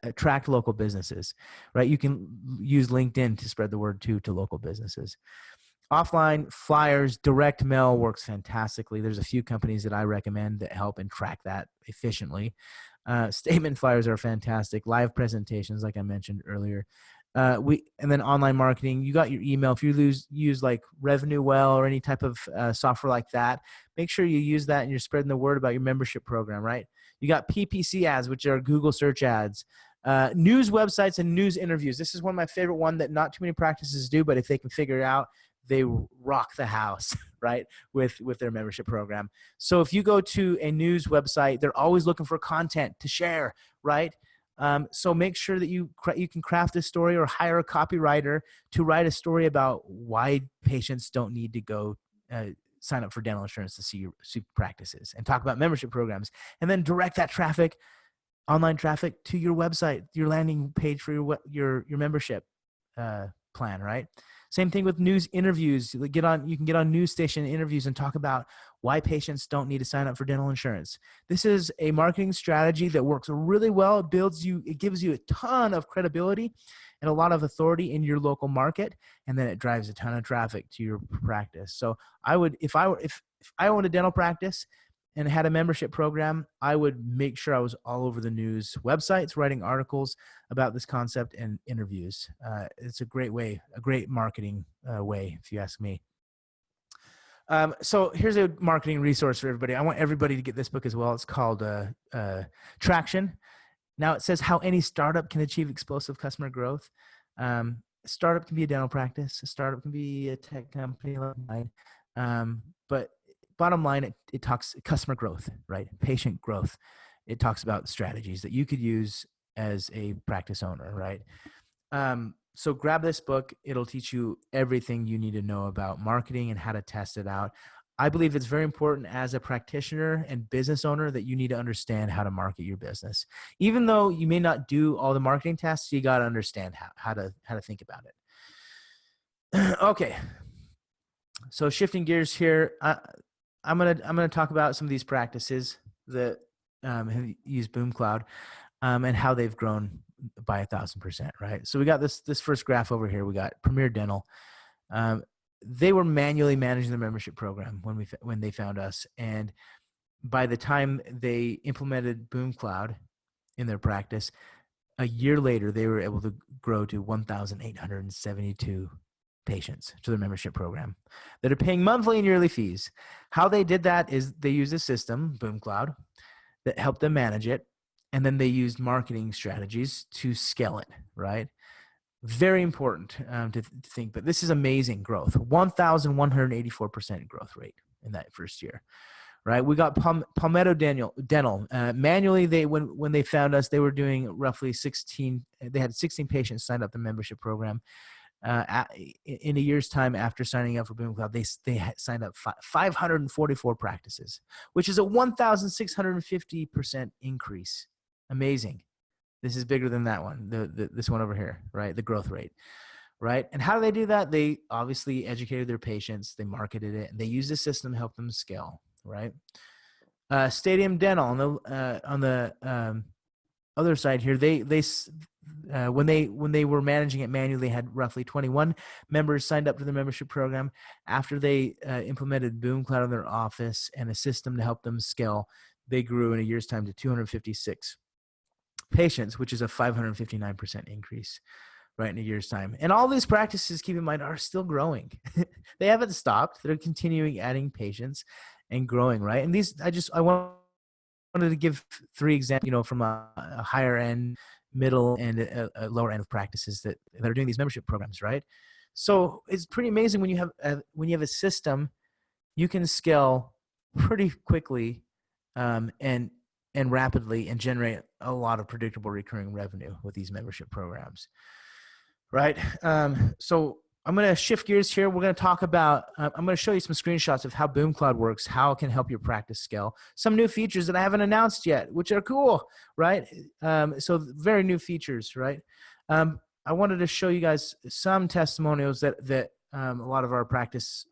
attract local businesses, right? You can use LinkedIn to spread the word to local businesses. Offline, flyers, direct mail works fantastically. There's a few companies that I recommend that help and track that efficiently. Statement flyers are fantastic. Live presentations, like I mentioned earlier. And then online marketing, you got your email. If you use like RevenueWell or any type of software like that, make sure you use that and you're spreading the word about your membership program, right? You got PPC ads, which are Google search ads. News websites and news interviews. This is one of my favorite one that not too many practices do, but if they can figure it out, they rock the house, right, with their membership program. So if you go to a news website, they're always looking for content to share, right? So make sure that you can craft a story or hire a copywriter to write a story about why patients don't need to go sign up for dental insurance to see practices, and talk about membership programs, and then direct that traffic, online traffic, to your website, your landing page for your membership plan, right? Same thing with news interviews. You can get on news station interviews and talk about why patients don't need to sign up for dental insurance. This is a marketing strategy that works really well. It gives you a ton of credibility and a lot of authority in your local market, and then it drives a ton of traffic to your practice. So if I owned a dental practice and had a membership program, I would make sure I was all over the news websites, writing articles about this concept and interviews. It's a great marketing way, if you ask me. So here's a marketing resource for everybody. I want everybody to get this book as well. It's called Traction. Now it says how any startup can achieve explosive customer growth. A startup can be a dental practice. A startup can be a tech company like mine. But bottom line, it talks customer growth, right? Patient growth. It talks about strategies that you could use as a practice owner, right? So grab this book. It'll teach you everything you need to know about marketing and how to test it out. I believe it's very important as a practitioner and business owner that you need to understand how to market your business. Even though you may not do all the marketing tests, you got to understand how to think about it. Okay. So shifting gears here, I'm gonna talk about some of these practices that have used BoomCloud and how they've grown by 1,000%, right? So we got this first graph over here. We got Premier Dental. they were manually managing the membership program when they found us. And by the time they implemented Boom Cloud in their practice, a year later, they were able to grow to 1,872 patients to their membership program that are paying monthly and yearly fees. How they did that is they used a system, Boom Cloud, that helped them manage it. And then they used marketing strategies to scale it, right? Very important to think, but this is amazing growth, 1,184% growth rate in that first year, right? We got Palmetto Dental. Manually, when they found us, they were doing roughly 16. They had 16 patients signed up the membership program. In a year's time after signing up for Boom Cloud, they signed up 544 practices, which is a 1,650% increase. Amazing. This is bigger than that one, this one over here, right? The growth rate, right? And how do they do that? They obviously educated their patients. They marketed it. And they used a system to help them scale, right? Stadium Dental on the other side here, when they were managing it manually, they had roughly 21 members signed up to the membership program. After they implemented Boom Cloud in their office and a system to help them scale, they grew in a year's time to 256 patients, which is a 559% increase, right, in a year's time. And all these practices, keep in mind, are still growing. They haven't stopped. They're continuing adding patients and growing, right? And these, I wanted to give 3 examples, from a higher end, middle, and a lower end of practices that are doing these membership programs, right? So it's pretty amazing when you have a system, you can scale pretty quickly and rapidly and generate a lot of predictable recurring revenue with these membership programs, right? So I'm going to shift gears here. We're going to talk about, I'm going to show you some screenshots of how Boom Cloud works, how it can help your practice scale, some new features that I haven't announced yet, which are cool, right? So very new features, right? I wanted to show you guys some testimonials that a lot of our practices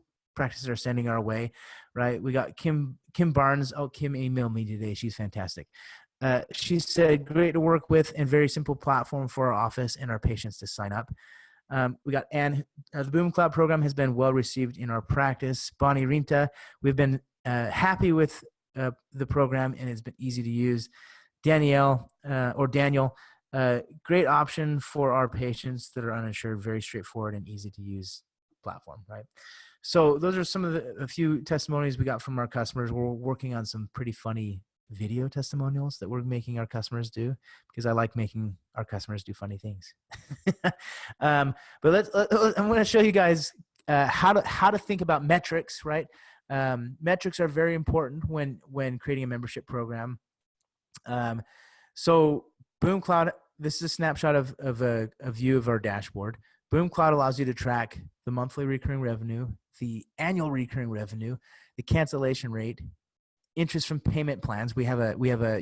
are sending our way, right? We got Kim Barnes. Oh, Kim emailed me today. She's fantastic. She said, great to work with and very simple platform for our office and our patients to sign up. We got Anne. The Boom Cloud program has been well received in our practice. Bonnie Rinta, we've been happy with the program and it's been easy to use. Danielle, great option for our patients that are uninsured, very straightforward and easy to use platform, right? So those are some of a few testimonies we got from our customers. We're working on some pretty funny video testimonials that we're making our customers do, because I like making our customers do funny things. But I'm going to show you guys how to think about metrics, right? Metrics are very important when creating a membership program. So Boom Cloud, this is a snapshot of a view of our dashboard. Boom Cloud allows you to track the monthly recurring revenue, the annual recurring revenue, the cancellation rate, interest from payment plans. We have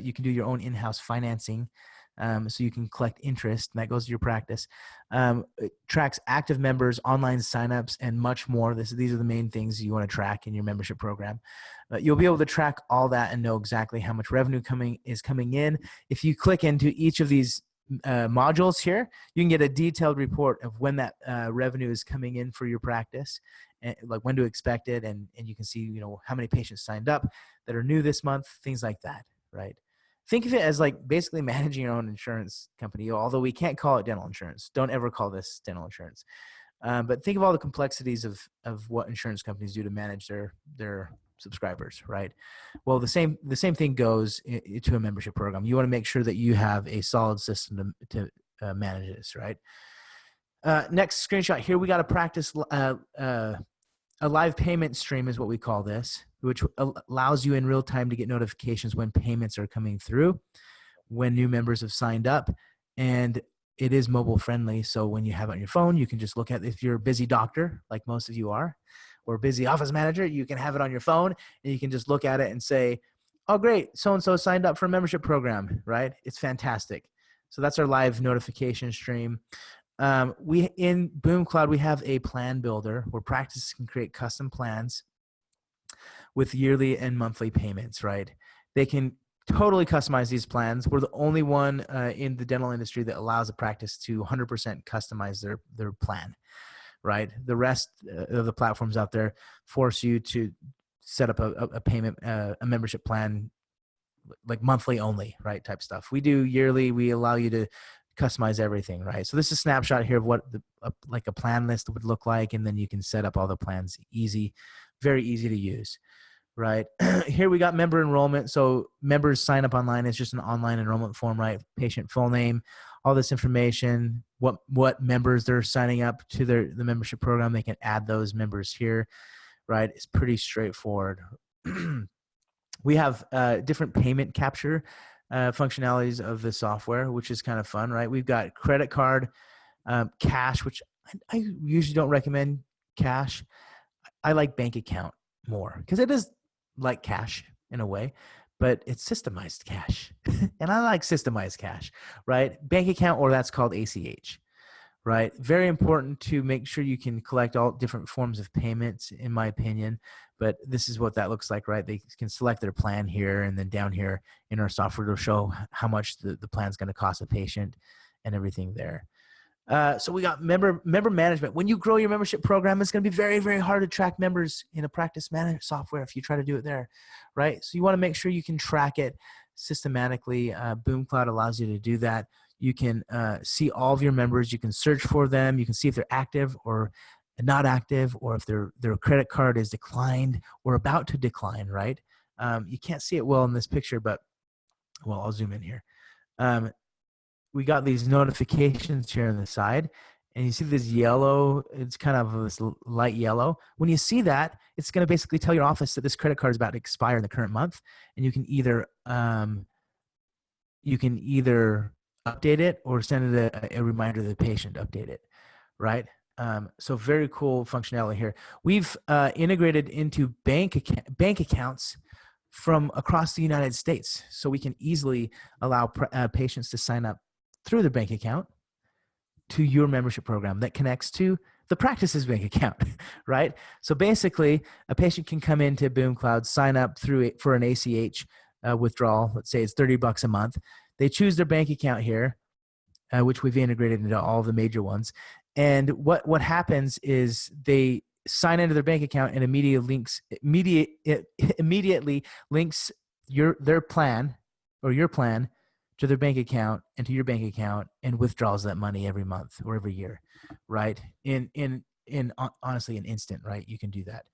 you can do your own in-house financing. So you can collect interest, and that goes to your practice. It tracks active members, online signups, and much more. These are the main things you want to track in your membership program. You'll be able to track all that and know exactly how much revenue is coming in. If you click into each of these modules here, you can get a detailed report of when that revenue is coming in for your practice, and like when to expect it, and you can see how many patients signed up that are new this month, things like that, right? Think of it as like basically managing your own insurance company, although we can't call it dental insurance. Don't ever call this dental insurance. But think of all the complexities of what insurance companies do to manage their subscribers, right? Well, the same thing goes to a membership program. You want to make sure that you have a solid system to manage this, right? Next screenshot here, we got to practice a live payment stream is what we call this, which allows you in real time to get notifications when payments are coming through, when new members have signed up, and it is mobile friendly. So when you have it on your phone, you can just look at, if you're a busy doctor, like most of you are, or a busy office manager, you can have it on your phone and you can just look at it and say, oh, great, so-and-so signed up for a membership program, right? It's fantastic. So that's our live notification stream. In Boom Cloud, we have a plan builder where practices can create custom plans with yearly and monthly payments, right? They can totally customize these plans. We're the only one in the dental industry that allows a practice to 100% customize their plan, right? The rest of the platforms out there force you to set up a payment, a membership plan, like monthly only, right? Type stuff. We do yearly. We allow you to customize everything, right? So this is a snapshot here of what like a plan list would look like. And then you can set up all the plans easy, very easy to use, right? Here we got member enrollment. So members sign up online. It's just an online enrollment form, right? Patient full name, all this information, what members they're signing up to the membership program. They can add those members here, right? It's pretty straightforward. We have different payment capture functionalities of the software, which is kind of fun, right? We've got credit card, cash, which I usually don't recommend cash. I like bank account more because it is like cash in a way, but it's systemized cash. And I like systemized cash, right? Bank account, or that's called ACH, right? Very important to make sure you can collect all different forms of payments, in my opinion. But this is what that looks like, right? They can select their plan here, and then down here in our software, it'll show how much the plan is going to cost a patient and everything there. So we got member management. When you grow your membership program, it's going to be very, very hard to track members in a practice management software if you try to do it there, right? So you want to make sure you can track it systematically. BoomCloud allows you to do that. You can see all of your members. You can search for them. You can see if they're active or not active, or if their credit card is declined or about to decline, right? You can't see it well in this picture, but, well, I'll zoom in here. We got these notifications here on the side, and you see this yellow, it's kind of this light yellow. When you see that, it's going to basically tell your office that this credit card is about to expire in the current month, and you can either update it or send it a reminder to the patient to update it, right? So very cool functionality here. We've integrated into bank accounts from across the United States, so we can easily allow patients to sign up through their bank account to your membership program that connects to the practice's bank account, right? So basically, a patient can come into BoomCloud, sign up for an ACH withdrawal. Let's say it's $30 a month. They choose their bank account here, which we've integrated into all the major ones. And what happens is they sign into their bank account and immediately links their plan or your plan to their bank account and to your bank account, and withdraws that money every month or every year, right? In honestly an instant, right? You can do that.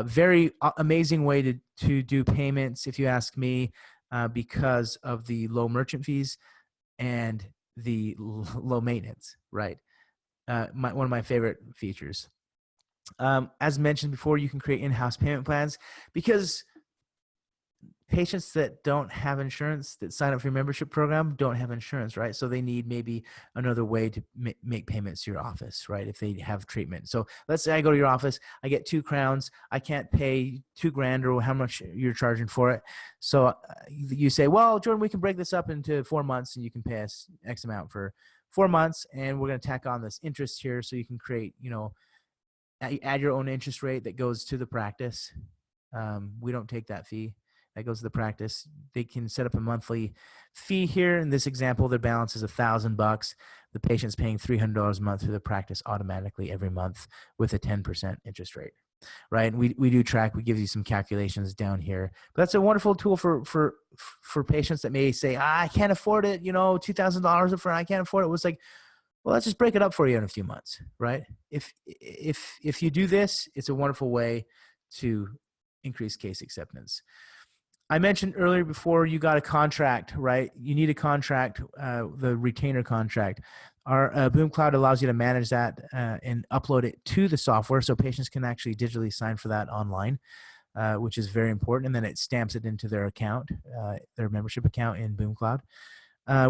Very amazing way to do payments, if you ask me, because of the low merchant fees and the low maintenance, right? One of my favorite features. As mentioned before, you can create in-house payment plans because patients that don't have insurance, that sign up for your membership program, don't have insurance, right? So they need maybe another way to make payments to your office, right? If they have treatment. So let's say I go to your office, I get 2 crowns, I can't pay $2,000 or how much you're charging for it. So you say, well, Jordan, we can break this up into 4 months and you can pay us X amount for 4 months. And we're going to tack on this interest here so you can create, add your own interest rate that goes to the practice. We don't take that fee. That goes to the practice. They can set up a monthly fee here. In this example, their balance is $1,000. The patient's paying $300 a month through the practice automatically every month with a 10% interest rate, right? And we do track. We give you some calculations down here. But that's a wonderful tool for patients that may say, I can't afford it. $2,000 upfront. I can't afford it. It was like, well, let's just break it up for you in a few months, right? If you do this, it's a wonderful way to increase case acceptance. I mentioned earlier before you got a contract, right? You need a contract, the retainer contract. Our BoomCloud allows you to manage that and upload it to the software so patients can actually digitally sign for that online, which is very important. And then it stamps it into their account, their membership account in BoomCloud.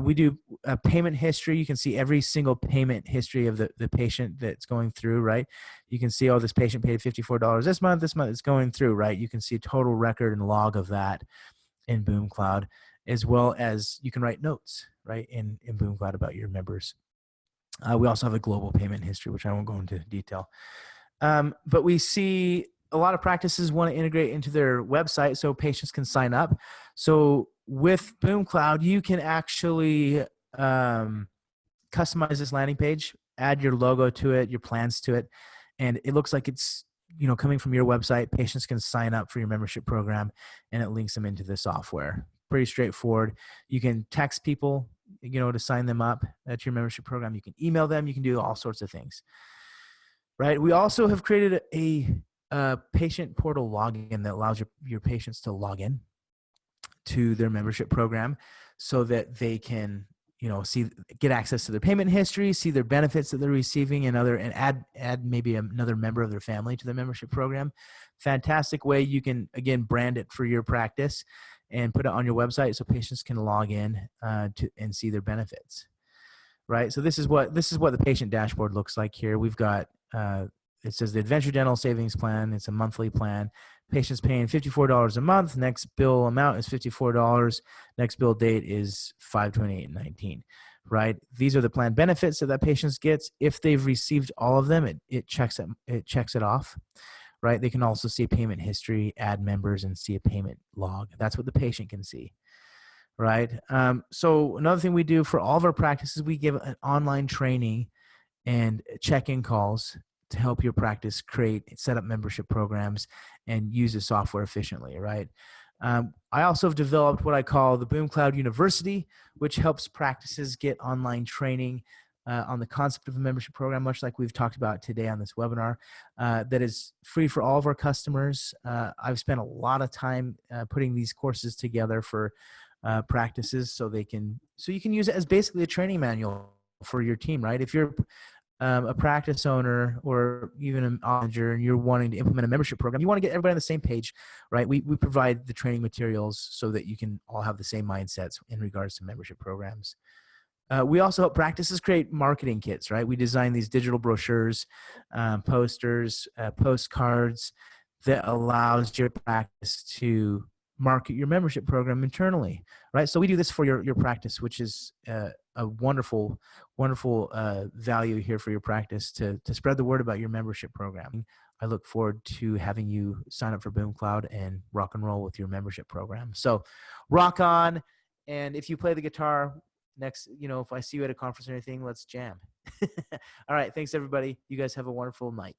We do a payment history. You can see every single payment history of the patient that's going through, right? You can see, oh, this patient paid $54 this month it's going through, right? You can see total record and log of that in BoomCloud, as well as you can write notes, right, in BoomCloud about your members. We also have a global payment history, which I won't go into detail. But we see a lot of practices want to integrate into their website so patients can sign up. So with BoomCloud, you can actually customize this landing page add your logo to it, your plans to it, and it looks like it's, you know, coming from your website. Patients can sign up for your membership program, and it links them into the software. Pretty straightforward. You can text people, you know, to sign them up to your membership program. You can email them. You can do all sorts of things, right? We also have created a patient portal login that allows your patients to log in to their membership program so that they can, you know, get access to their payment history, see their benefits that they're receiving, and add maybe another member of their family to the membership program. Fantastic way. You can, again, brand it for your practice and put it on your website so patients can log in and see their benefits. Right. So this is what the patient dashboard looks like here. We've got it says the Adventure Dental Savings Plan. It's a monthly plan. Patients paying $54 a month. Next bill amount is $54. Next bill date is 5/28/19. Right. These are the plan benefits that patient gets. If they've received all of them, it checks it off. Right. They can also see payment history, add members, and see a payment log. That's what the patient can see. Right. So another thing we do for all of our practices, we give an online training and check-in calls to help your practice set up membership programs and use the software efficiently, right? I also have developed what I call the Boom Cloud University, which helps practices get online training on the concept of a membership program, much like we've talked about today on this webinar, that is free for all of our customers. I've spent a lot of time putting these courses together for practices so you can use it as basically a training manual for your team, right? If you're a practice owner or even a manager and you're wanting to implement a membership program, you want to get everybody on the same page, right? We provide the training materials so that you can all have the same mindsets in regards to membership programs. We also help practices create marketing kits, right? We design these digital brochures, posters, postcards that allows your practice to market your membership program internally, right? So we do this for your practice, which is a wonderful value here for your practice to spread the word about your membership program. I look forward to having you sign up for Boom Cloud and rock and roll with your membership program. So rock on. And if you play the guitar next, you know, if I see you at a conference or anything, let's jam. All right. Thanks everybody. You guys have a wonderful night.